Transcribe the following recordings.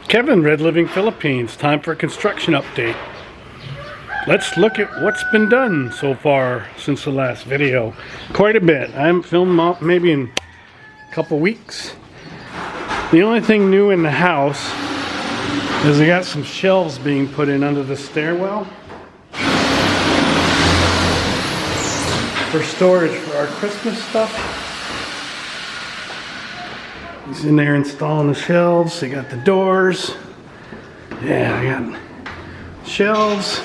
Kevin, Red Living Philippines. Time for a construction update. Let's look at what's been done so far since the last video. Quite a bit. I haven't filmed maybe in a couple weeks. The only thing new in the house is I got some shelves being put in under the stairwell for storage for our Christmas stuff. He's in there installing the shelves. They got the doors. Yeah, I got shelves.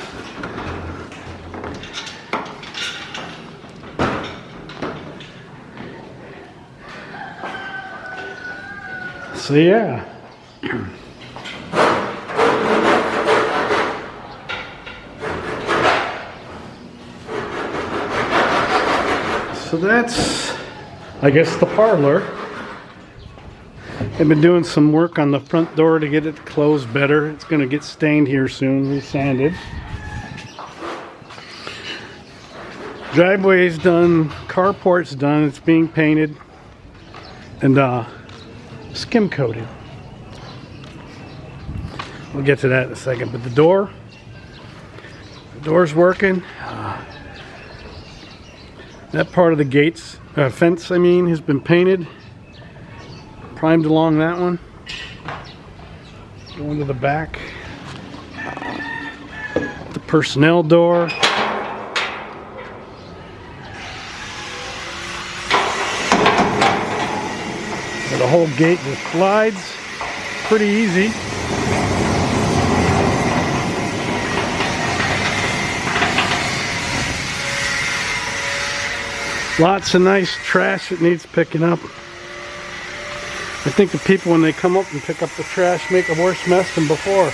So yeah. So that's, I guess, the parlor. I've been doing some work on the front door to get it closed better. It's going to get stained here soon, resanded. Driveway's done, carport's done, it's being painted and skim coated. We'll get to that in a second, but the door's working. That part of the fence has been painted. Primed along that one. Going to the back. The personnel door. The whole gate just slides. Pretty easy. Lots of nice trash that needs picking up. I think the people, when they come up and pick up the trash, make a worse mess than before.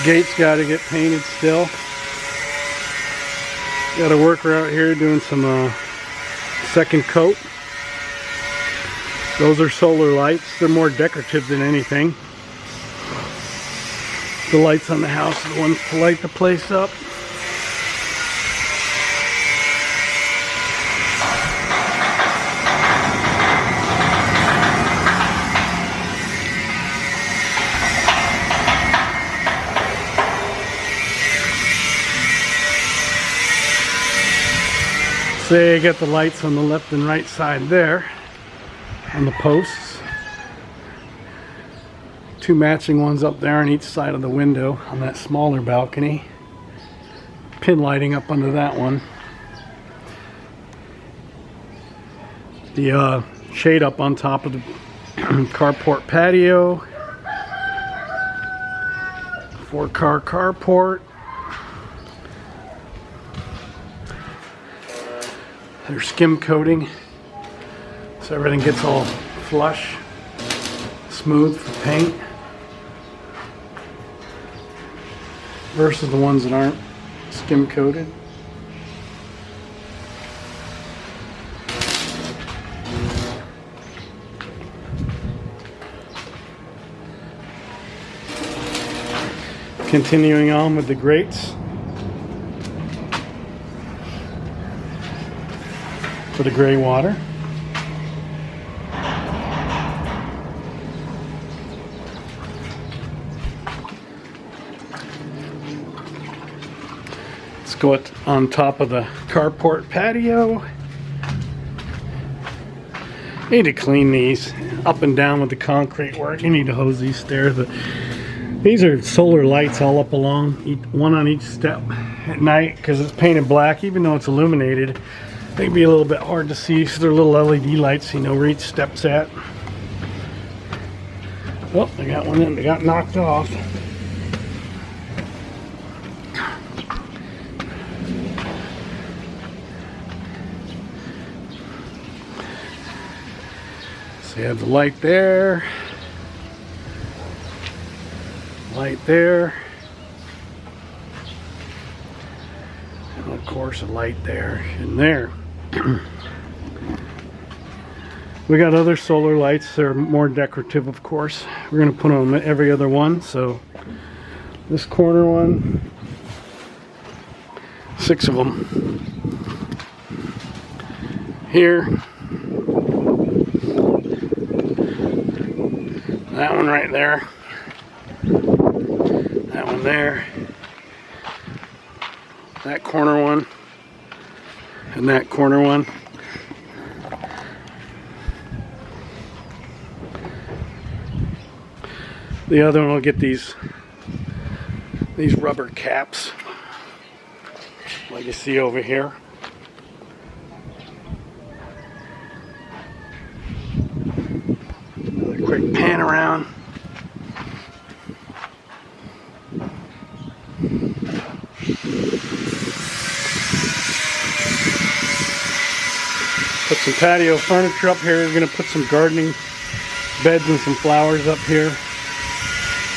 Gate's got to get painted still. Got a worker out here doing some second coat. Those are solar lights. They're more decorative than anything. The lights on the house are the ones to light the place up. Say I got the lights on the left and right side there on the posts. Two matching ones up there on each side of the window on that smaller balcony. Pin lighting up under that one. The shade up on top of the carport patio. 4-car carport. They're skim coating so everything gets all flush, smooth for paint, versus the ones that aren't skim coated. Continuing on with the grates. For the gray water. Let's go on top of the carport patio. Need to clean these up and down with the concrete work. You need to hose these stairs. But these are solar lights all up along, one on each step at night, because it's painted black. Even though it's illuminated, they can be a little bit hard to see, so they're little LED lights, you know where each step's at. Oh, I got one in, they got knocked off. So you have the light there, light there, and of course a light there and there. We got other solar lights. They're more decorative, of course. We're going to put on every other one. So this corner one, 6 of them. Here, That one right there. That one there. That corner one. And that corner one. The other one will get these rubber caps, like you see over here. Another quick pan around. Put some patio furniture up here. We're going to put some gardening beds and some flowers up here.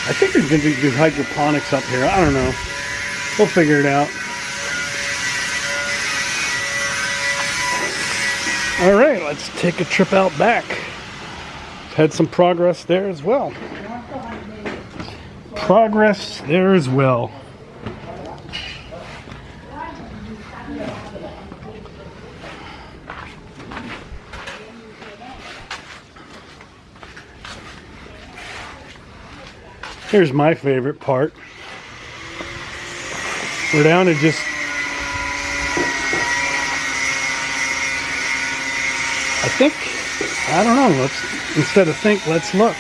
I think they're going to do hydroponics up here. I don't know. We'll figure it out. Alright, let's take a trip out back. Had some progress there as well. Progress there as well. Here's my favorite part. We're down to just, I don't know, instead of think, let's look.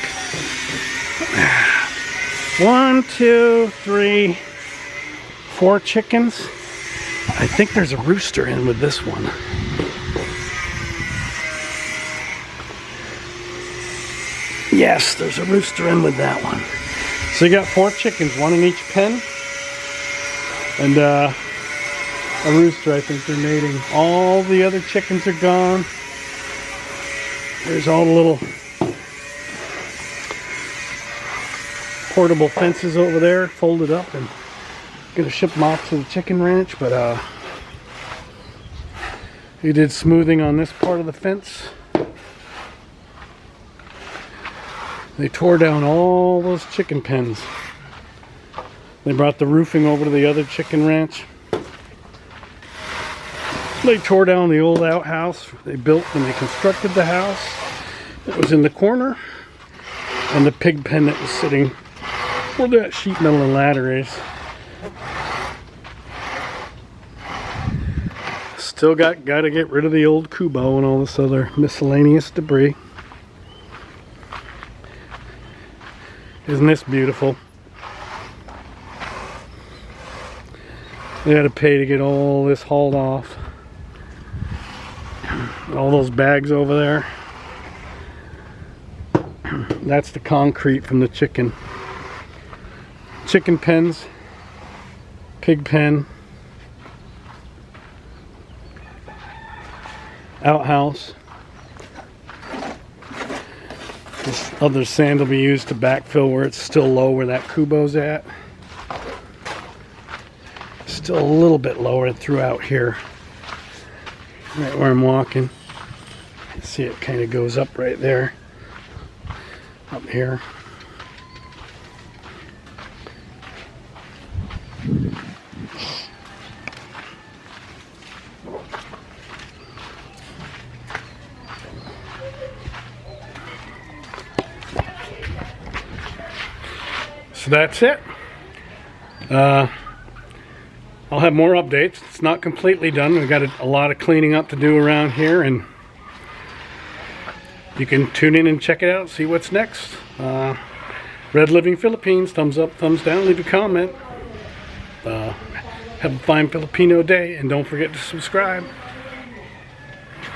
1, 2, 3, 4 chickens. I think there's a rooster in with this one. Yes, there's a rooster in with that one. So you got 4 chickens, 1 in each pen, and a rooster. I think they're mating. All the other chickens are gone. There's all the little portable fences over there, folded up, and gonna ship them off to the chicken ranch. But he did smoothing on this part of the fence. They tore down all those chicken pens. They brought the roofing over to the other chicken ranch. They tore down the old outhouse they built when they constructed the house. It was in the corner. And the pig pen that was sitting where that sheet metal and ladder is. Still got to get rid of the old kubo and all this other miscellaneous debris. Isn't this beautiful? They had to pay to get all this hauled off. All those bags over there. That's the concrete from the chicken pens, pig pen, outhouse. This other sand will be used to backfill where it's still low, where that kubo's at. Still a little bit lower throughout here, right where I'm walking. See, it kind of goes up right there, up here. So that's it. I'll have more updates. It's not completely done. We've got a lot of cleaning up to do around here, and you can tune in and check it out, see what's next. Red Living Philippines, thumbs up, thumbs down, leave a comment. Have a fine Filipino day, and don't forget to subscribe.